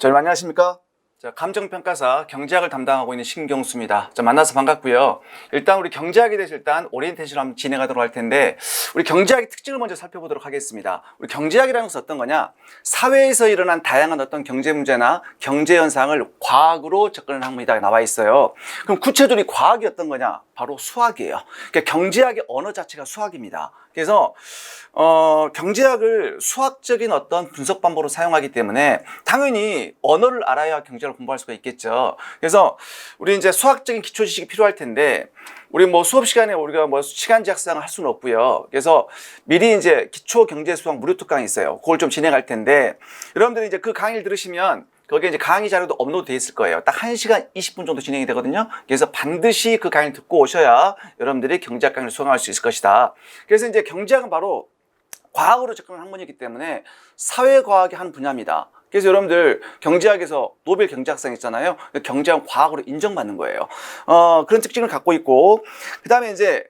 여러분 안녕하십니까? 감정평가사 경제학을 담당하고 있는 신경수입니다. 만나서 반갑고요. 일단 우리 경제학에 대해서 일단 오리엔테이션을 한번 진행하도록 할 텐데, 우리 경제학의 특징을 먼저 살펴보도록 하겠습니다. 우리 경제학이라는 것은 어떤 거냐? 사회에서 일어난 다양한 어떤 경제 문제나 경제 현상을 과학으로 접근하는 학문이다 나와 있어요. 그럼 구체적으로 이 과학이 어떤 거냐? 바로 수학이에요. 그러니까 경제학의 언어 자체가 수학입니다. 그래서 경제학을 수학적인 어떤 분석 방법으로 사용하기 때문에 당연히 언어를 알아야 경제를 공부할 수가 있겠죠. 그래서 우리 이제 수학적인 기초 지식이 필요할 텐데, 우리 뭐 수업 시간에 우리가 뭐 시간제 학습을 할 수는 없고요. 그래서 미리 이제 기초 경제 수학 무료 특강이 있어요. 그걸 좀 진행할 텐데, 여러분들이 이제 그 강의를 들으시면 거기에 이제 강의 자료도 업로드 돼 있을 거예요. 딱 1시간 20분 정도 진행이 되거든요. 그래서 반드시 그 강의를 듣고 오셔야 여러분들이 경제학 강의를 수강할 수 있을 것이다. 그래서 이제 경제학은 바로 과학으로 접근하는 학문이기 때문에 사회과학의 한 분야입니다. 그래서 여러분들 경제학에서 노벨 경제학상 있잖아요. 경제학은 과학으로 인정받는 거예요. 그런 특징을 갖고 있고, 그 다음에 이제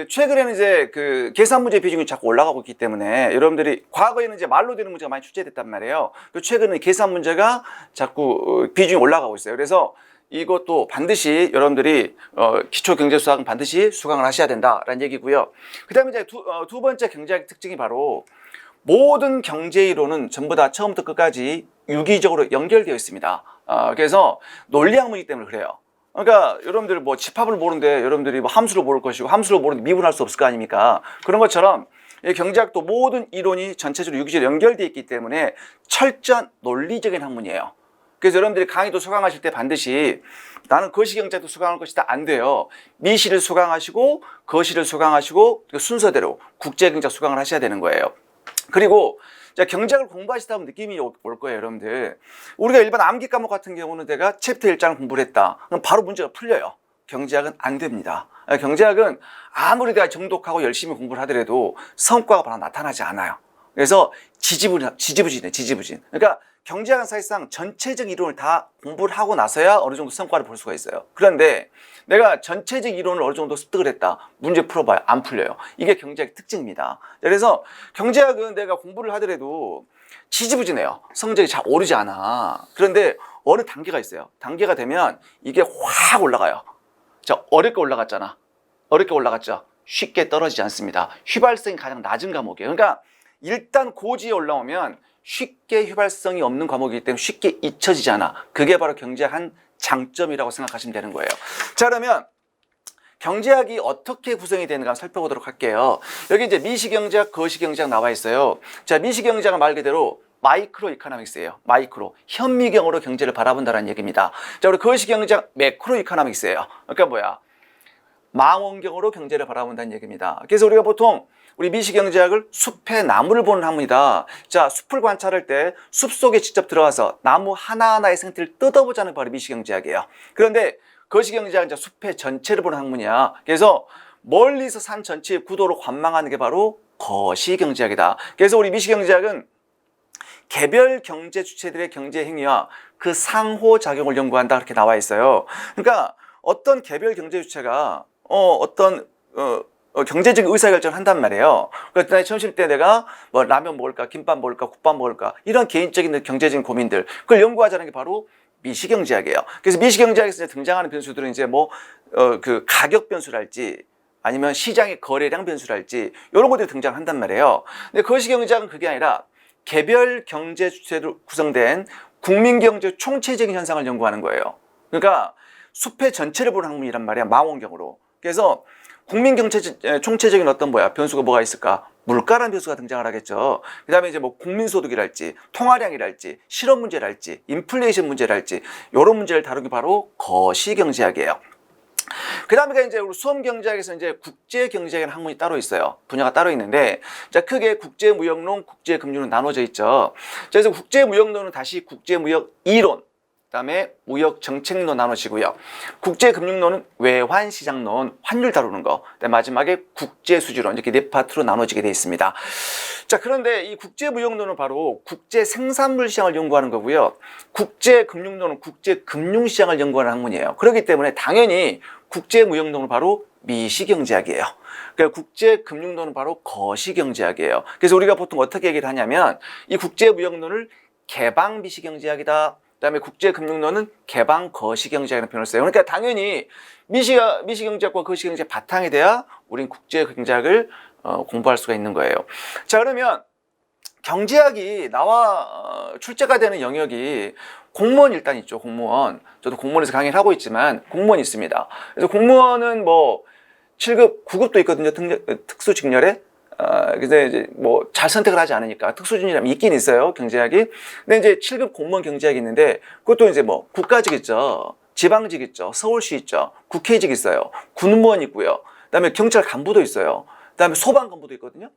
최근에는 이제 계산 문제 비중이 자꾸 올라가고 있기 때문에 여러분들이 과거에는 이제 말로 되는 문제가 많이 출제됐단 말이에요. 최근에 계산 문제가 자꾸 비중이 올라가고 있어요. 그래서 이것도 반드시 여러분들이 기초 경제 수학은 반드시 수강을 하셔야 된다라는 얘기고요. 그 다음에 이제 두 번째 경제학 특징이 바로 모든 경제 이론은 전부 다 처음부터 끝까지 유기적으로 연결되어 있습니다. 그래서 논리 학문이기 때문에 그래요. 그러니까 여러분들 뭐 집합을 모르는데 여러분들이 뭐 함수를 모를 것이고 함수를 모르는데 미분할 수 없을 거 아닙니까? 그런 것처럼 경제학도 모든 이론이 전체적으로 유기적으로 연결되어 있기 때문에 철저한 논리적인 학문이에요. 그래서 여러분들이 강의도 수강하실 때 반드시 나는 거시경제도 수강할 것이다 안 돼요. 미시를 수강하시고 거시를 수강하시고 순서대로 국제경제 수강을 하셔야 되는 거예요. 그리고 경제학을 공부하시다 보면 느낌이 올 거예요, 여러분들. 우리가 일반 암기 과목 같은 경우는 내가 챕터 1장을 공부를 했다. 그럼 바로 문제가 풀려요. 경제학은 안 됩니다. 경제학은 아무리 내가 정독하고 열심히 공부를 하더라도 성과가 바로 나타나지 않아요. 그래서 지지부진해. 그러니까 경제학은 사실상 전체적 이론을 다 공부를 하고 나서야 어느 정도 성과를 볼 수가 있어요. 그런데 내가 전체적 이론을 어느 정도 습득을 했다. 문제 풀어봐요. 안 풀려요. 이게 경제학의 특징입니다. 그래서 경제학은 내가 공부를 하더라도 지지부진해요. 성적이 잘 오르지 않아. 그런데 어느 단계가 있어요. 단계가 되면 이게 확 올라가요. 자, 어렵게 올라갔잖아. 어렵게 올라갔죠. 쉽게 떨어지지 않습니다. 휘발성이 가장 낮은 과목이에요. 그러니까 일단 고지에 올라오면 쉽게 휘발성이 없는 과목이기 때문에 쉽게 잊혀지지 않아. 그게 바로 경제학 한 장점이라고 생각하시면 되는 거예요. 자, 그러면 경제학이 어떻게 구성이 되는가 살펴보도록 할게요. 여기 이제 미시경제학, 거시경제학 나와 있어요. 자, 미시경제학은 말 그대로 마이크로 이코노믹스예요. 마이크로. 현미경으로 경제를 바라본다는 얘기입니다. 자, 우리 거시경제학 매크로 이코노믹스예요. 그러니까 뭐야? 망원경으로 경제를 바라본다는 얘기입니다. 그래서 우리가 보통 우리 미시경제학을 숲의 나무를 보는 학문이다. 자, 숲을 관찰할 때 숲속에 직접 들어가서 나무 하나하나의 생태를 뜯어보자는 게 바로 미시경제학이에요. 그런데 거시경제학은 이제 숲의 전체를 보는 학문이야. 그래서 멀리서 산 전체의 구도를 관망하는 게 바로 거시경제학이다. 그래서 우리 미시경제학은 개별 경제 주체들의 경제 행위와 그 상호작용을 연구한다. 그렇게 나와 있어요. 그러니까 어떤 개별 경제 주체가 경제적인 의사결정을 한단 말이에요. 그러니까 점심 때 내가 뭐 라면 먹을까, 김밥 먹을까, 국밥 먹을까, 이런 개인적인 경제적인 고민들, 그걸 연구하자는 게 바로 미시경제학이에요. 그래서 미시경제학에서 등장하는 변수들은 이제 가격 변수랄지, 아니면 시장의 거래량 변수랄지, 이런 것들이 등장한단 말이에요. 근데 거시경제학은 그게 아니라 개별 경제 주체로 구성된 국민경제 총체적인 현상을 연구하는 거예요. 그러니까 숲의 전체를 보는 학문이란 말이야, 망원경으로. 그래서 국민경제 총체적인 변수가 뭐가 있을까? 물가라는 변수가 등장을 하겠죠. 그 다음에 이제 국민소득이랄지, 통화량이랄지, 실업 문제랄지, 인플레이션 문제랄지, 이런 문제를 다루기 바로 거시경제학이에요. 그 다음에 이제 우리 수험경제학에서 이제 국제경제학이라는 학문이 따로 있어요. 분야가 따로 있는데, 자, 크게 국제무역론, 국제금융론 나눠져 있죠. 그래서 국제무역론은 다시 국제무역 이론, 그다음에 무역정책론 나눠지고요. 국제금융론은 외환시장론, 환율 다루는 거. 그다음에 마지막에 국제수지론, 이렇게 네 파트로 나눠지게 되어 있습니다. 자, 그런데 이 국제무역론은 바로 국제생산물 시장을 연구하는 거고요. 국제금융론은 국제금융시장을 연구하는 학문이에요. 그렇기 때문에 당연히 국제무역론은 바로 미시경제학이에요. 그러니까 국제금융론은 바로 거시경제학이에요. 그래서 우리가 보통 어떻게 얘기를 하냐면 이 국제무역론을 개방미시경제학이다, 그다음에 국제금융론은 개방 거시경제라는 표현을 써요. 그러니까 당연히 미시경제학과 거시경제 바탕이 돼야 우린 국제경제학을 공부할 수가 있는 거예요. 자, 그러면 경제학이 나와 출제가 되는 영역이 공무원 일단 있죠. 공무원. 저도 공무원에서 강의를 하고 있지만 공무원이 있습니다. 그래서 공무원은 뭐 7급, 9급도 있거든요. 특수직렬에. 그래서 이제 뭐 잘 선택을 하지 않으니까 특수직렬이 있긴 있어요. 경제학이. 근데 이제 7급 공무원 경제학이 있는데 그것도 이제 뭐 국가직 있죠. 지방직 있죠. 서울시 있죠. 국회직 있어요. 군무원 있고요. 그다음에 경찰 간부도 있어요. 그다음에 소방 간부도 있거든요.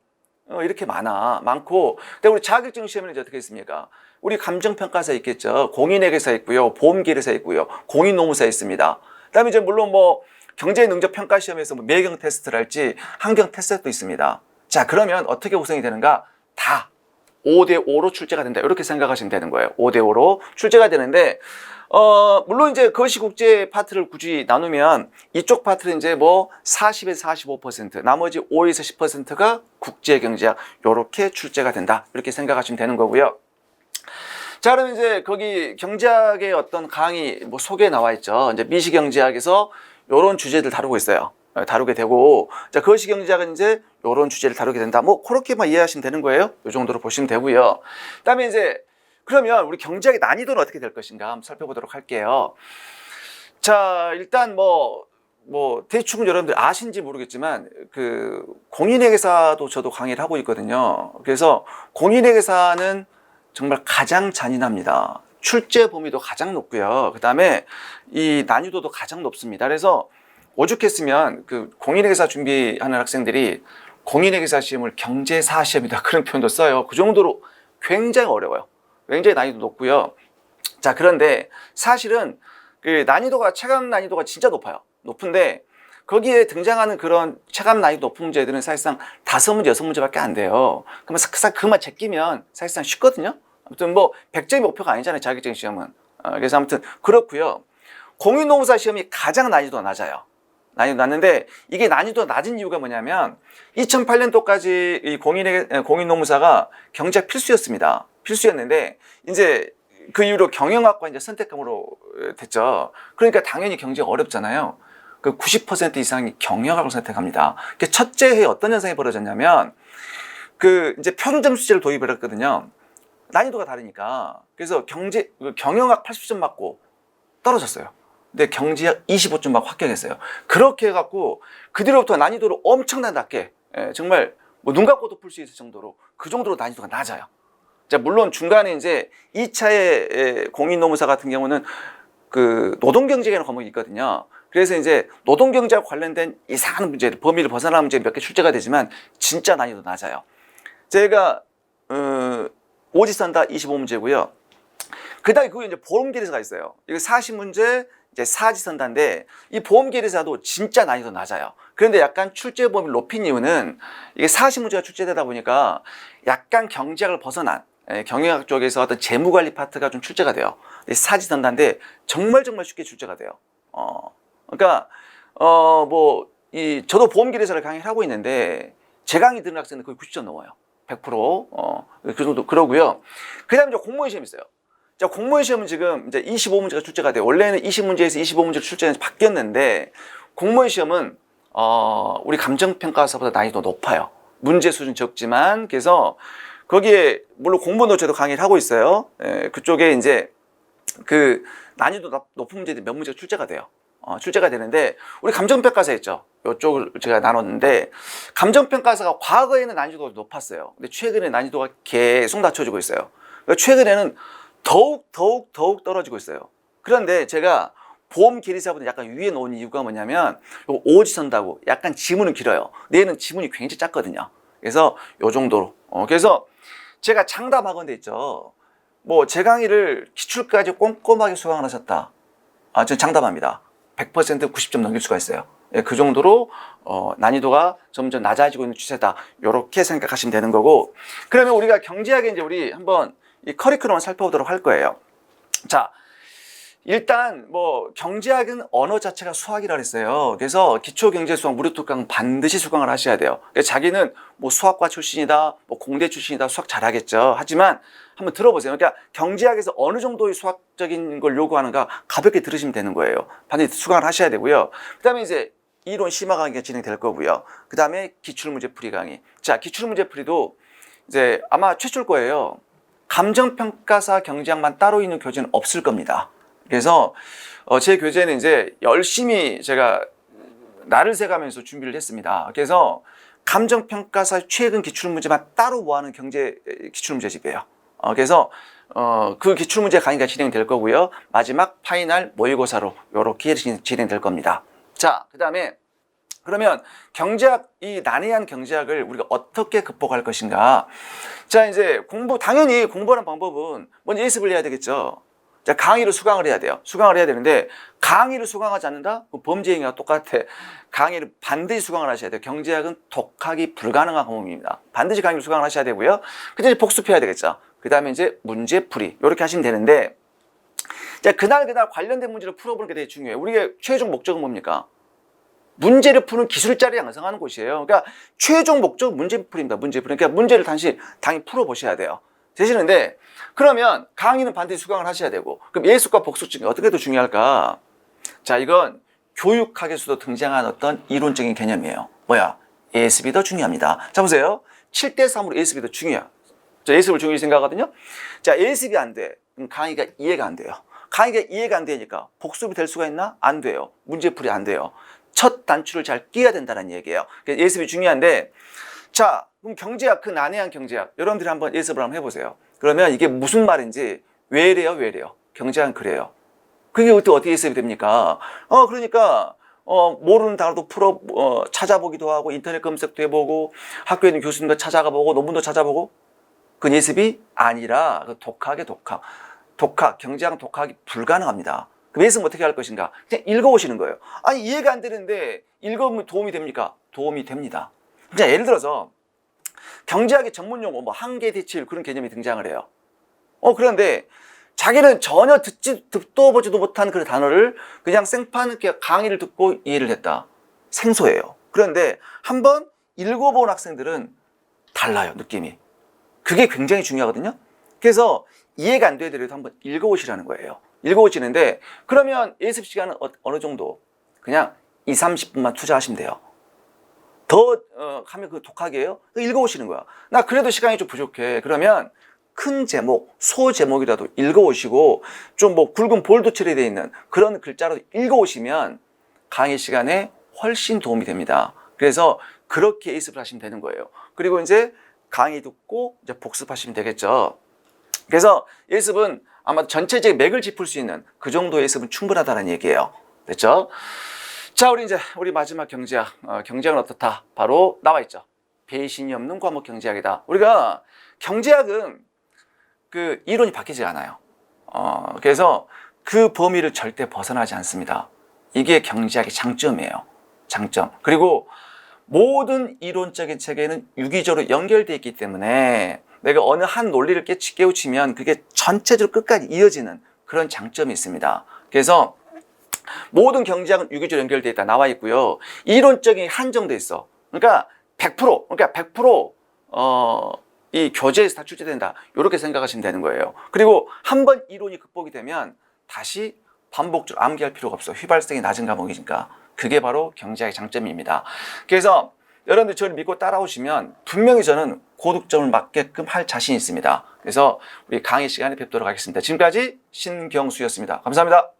이렇게 많고. 근데 우리 자격증 시험에는 이제 어떻게 있습니까? 우리 감정평가사 있겠죠. 공인회계사 있고요. 보험계례사 있고요. 공인노무사 있습니다. 그다음에 이제 물론 뭐 경제 능력 평가 시험에서 뭐 매경 테스트랄지 환경 테스트도 있습니다. 자, 그러면 어떻게 구성이 되는가? 다 5대5로 출제가 된다. 이렇게 생각하시면 되는 거예요. 5대5로 출제가 되는데 물론 이제 거시국제 파트를 굳이 나누면 이쪽 파트는 이제 뭐 40에서 45%, 나머지 5에서 10%가 국제경제학 요렇게 출제가 된다. 이렇게 생각하시면 되는 거고요. 자, 그럼 이제 거기 경제학의 어떤 강의 뭐 소개에 나와 있죠. 이제 미시경제학에서 요런 주제들 다루고 있어요. 다루게 되고, 자, 거시경제학은 이제 요런 주제를 다루게 된다. 뭐 그렇게만 이해하시면 되는 거예요. 요 정도로 보시면 되고요. 그다음에 이제 그러면 우리 경제학의 난이도는 어떻게 될 것인가 한번 살펴보도록 할게요. 자, 일단 뭐 대충 여러분들 아신지 모르겠지만 그 공인회계사도 저도 강의를 하고 있거든요. 그래서 공인회계사는 정말 가장 잔인합니다. 출제 범위도 가장 높고요. 그다음에 이 난이도도 가장 높습니다. 그래서 오죽했으면 그 공인회계사 준비하는 학생들이 공인회계사 시험을 경제사 시험이다 그런 표현도 써요. 그 정도로 굉장히 어려워요. 굉장히 난이도 높고요. 자, 그런데 사실은 그 난이도가 체감 난이도가 진짜 높아요. 높은데 거기에 등장하는 그런 체감 난이도 높은 문제들은 사실상 5문제, 6문제밖에 안 돼요. 그러면 그만 제끼면 사실상 쉽거든요. 아무튼 뭐 100점이 목표가 아니잖아요. 자격증 시험은. 그래서 아무튼 그렇고요. 공인노무사 시험이 가장 난이도가 낮아요. 난이도 낮는데 이게 난이도가 낮은 이유가 뭐냐면 2008년도까지 이 공인노무사가 경제학 필수였습니다. 필수였는데 이제 그 이후로 경영학과 이제 선택감으로 됐죠. 그러니까 당연히 경제가 어렵잖아요. 그 90% 이상이 경영학을 선택합니다. 첫째 해에 어떤 현상이 벌어졌냐면 그 이제 평점수제를 도입을 했거든요. 난이도가 다르니까. 그래서 경영학 80점 맞고 떨어졌어요. 근데 경제학 25점 맞고 합격했어요. 그렇게 해갖고 그 뒤로부터 난이도를 엄청나게 낮게 정말 뭐 눈 감고도 풀 수 있을 정도로 그 정도로 난이도가 낮아요. 자, 물론 중간에 이제 2차의 공인노무사 같은 경우는 그 노동경제라는 과목이 있거든요. 그래서 이제 노동경제와 관련된 이상한 문제들, 범위를 벗어나는 문제 몇 개 출제가 되지만 진짜 난이도 낮아요. 제가 오지선다 25문제고요. 그 다음에 그게 이제 보험계례사가 있어요. 이거 40문제, 이제 사지선다인데 이 보험계례사도 진짜 난이도 낮아요. 그런데 약간 출제 범위를 높인 이유는 이게 40문제가 출제되다 보니까 약간 경제학을 벗어난 경영학 쪽에서 어떤 재무관리 파트가 좀 출제가 돼요. 사지선다인데 정말 쉽게 출제가 돼요. 그러니까 저도 보험계례사를 강의를 하고 있는데 제 강의 듣는 학생은 거의 90점 넘어요. 100%. 그 정도 그러고요. 그다음에 이제 공무원 시험 있어요. 자, 공무원 시험은 지금 이제 25문제가 출제가 돼요. 원래는 20문제에서 25문제로 출제가 바뀌었는데 공무원 시험은 우리 감정평가사보다 난이도 높아요. 문제 수준 적지만 그래서 거기에 물론 공무원도 저도 강의를 하고 있어요. 그쪽에 이제 그 난이도 높은 문제들이 몇 문제가 출제가 돼요. 출제가 되는데 우리 감정평가사 있죠. 이쪽을 제가 나눴는데 감정평가사가 과거에는 난이도가 높았어요. 근데 최근에 난이도가 계속 낮춰지고 있어요. 그러니까 최근에는 더욱 떨어지고 있어요. 그런데 제가 보험계례사보다 약간 위에 놓은 이유가 뭐냐면 요 오지선다고 약간 지문은 길어요. 근데 얘는 지문이 굉장히 작거든요. 그래서 요 정도로. 그래서 제가 장담하건대 있죠. 뭐 제 강의를 기출까지 꼼꼼하게 수강을 하셨다. 저는 장담합니다. 100% 90점 넘길 수가 있어요. 그 정도로 난이도가 점점 낮아지고 있는 추세다. 이렇게 생각하시면 되는 거고. 그러면 우리가 경제학에 이제 우리 한번 이 커리큘럼을 살펴보도록 할 거예요. 자, 일단 뭐 경제학은 언어 자체가 수학이라 그랬어요. 그래서 기초경제수학 무료특강 반드시 수강을 하셔야 돼요. 그래서 자기는 뭐 수학과 출신이다, 뭐 공대 출신이다, 수학 잘하겠죠. 하지만 한번 들어보세요. 그러니까 경제학에서 어느 정도의 수학적인 걸 요구하는가 가볍게 들으시면 되는 거예요. 반드시 수강을 하셔야 되고요. 그다음에 이제 이론 심화 강의가 진행될 거고요. 그다음에 기출문제 풀이 강의. 자, 기출문제 풀이도 이제 아마 최초일 거예요. 감정평가사 경제학만 따로 있는 교재는 없을 겁니다. 그래서 제 교재는 이제 열심히 제가 날을 새가면서 준비를 했습니다. 그래서 감정평가사 최근 기출문제만 따로 모아놓은 경제 기출문제집이에요. 그래서 그 기출문제 강의가 진행될 거고요. 마지막 파이널 모의고사로 이렇게 진행될 겁니다. 자, 그 다음에 그러면 경제학, 이 난해한 경제학을 우리가 어떻게 극복할 것인가? 자, 이제 당연히 공부하는 방법은 먼저 예습을 해야 되겠죠. 자, 강의를 수강을 해야 돼요. 수강을 해야 되는데 강의를 수강하지 않는다? 범죄 행위와 똑같아. 강의를 반드시 수강을 하셔야 돼요. 경제학은 독학이 불가능한 과목입니다. 반드시 강의를 수강을 하셔야 되고요. 그 다음에 복습해야 되겠죠. 그 다음에 이제 문제풀이 이렇게 하시면 되는데, 자, 그날 관련된 문제를 풀어보는 게 되게 중요해요. 우리의 최종 목적은 뭡니까? 문제를 푸는 기술자를 양성하는 곳이에요. 그러니까 최종 목적은 문제풀이입니다. 문제풀이. 그러니까 문제를 당연히 풀어보셔야 돼요. 되시는데, 그러면 강의는 반드시 수강을 하셔야 되고, 그럼 예습과 복습 중에 어떻게 더 중요할까? 자, 이건 교육학에서도 등장한 어떤 이론적인 개념이에요. 뭐야? 예습이 더 중요합니다. 자, 보세요. 7대3으로 예습이 더 중요해요. 자, 예습을 중요히 생각하거든요. 자, 예습이 안 돼. 그럼 강의가 이해가 안 돼요. 강의가 이해가 안 되니까 복습이 될 수가 있나? 안 돼요. 문제풀이 안 돼요. 첫 단추를 잘 끼야 된다는 얘기예요. 그래서 예습이 중요한데, 자, 그럼 경제학, 그 난해한 경제학, 여러분들이 한번 예습을 한번 해보세요. 그러면 이게 무슨 말인지, 왜 이래요? 경제학은 그래요. 그게 어떻게 예습이 됩니까? 그러니까, 모르는 단어도 찾아보기도 하고, 인터넷 검색도 해보고, 학교에 있는 교수님도 찾아가 보고, 논문도 찾아보고, 그건 예습이 아니라, 경제학은 독학이 불가능합니다. 그럼 예습은 어떻게 할 것인가? 그냥 읽어오시는 거예요. 아니, 이해가 안 되는데, 읽어보면 도움이 됩니까? 도움이 됩니다. 자, 예를 들어서 경제학의 전문 용어, 뭐 한계 대치율 그런 개념이 등장을 해요. 그런데 자기는 전혀 듣도 보지도 못한 그 단어를 그냥 생판 강의를 듣고 이해를 했다. 생소해요. 그런데 한번 읽어본 학생들은 달라요, 느낌이. 그게 굉장히 중요하거든요. 그래서 이해가 안 되더라도 한번 읽어보시라는 거예요. 읽어보시는데, 그러면 예습 시간은 어느 정도? 그냥 20-30분만 투자하시면 돼요. 더 하면 그 독학이에요? 읽어오시는 거야. 나 그래도 시간이 좀 부족해. 그러면 큰 제목, 소제목이라도 읽어오시고, 좀 뭐 굵은 볼드 처리되어 있는 그런 글자로 읽어오시면 강의 시간에 훨씬 도움이 됩니다. 그래서 그렇게 예습을 하시면 되는 거예요. 그리고 이제 강의 듣고 이제 복습하시면 되겠죠. 그래서 예습은 아마 전체적인 맥을 짚을 수 있는 그 정도의 예습은 충분하다는 얘기예요. 됐죠? 자, 우리 마지막 경제학. 경제학은 어떻다? 바로 나와 있죠. 배신이 없는 과목 경제학이다. 우리가 경제학은 그 이론이 바뀌지 않아요. 그래서 그 범위를 절대 벗어나지 않습니다. 이게 경제학의 장점이에요. 장점. 그리고 모든 이론적인 체계는 유기적으로 연결되어 있기 때문에 내가 어느 한 논리를 깨우치면 그게 전체적으로 끝까지 이어지는 그런 장점이 있습니다. 그래서 모든 경제학은 유기적으로 연결되어 있다 나와 있고요. 이론적인 한정돼 있어. 그러니까 100% 이 교재에서 다 출제된다. 이렇게 생각하시면 되는 거예요. 그리고 한번 이론이 극복이 되면 다시 반복적으로 암기할 필요가 없어. 휘발성이 낮은 과목이니까. 그게 바로 경제학의 장점입니다. 그래서 여러분들 저를 믿고 따라오시면 분명히 저는 고득점을 맞게끔 할 자신이 있습니다. 그래서 우리 강의 시간에 뵙도록 하겠습니다. 지금까지 신경수였습니다. 감사합니다.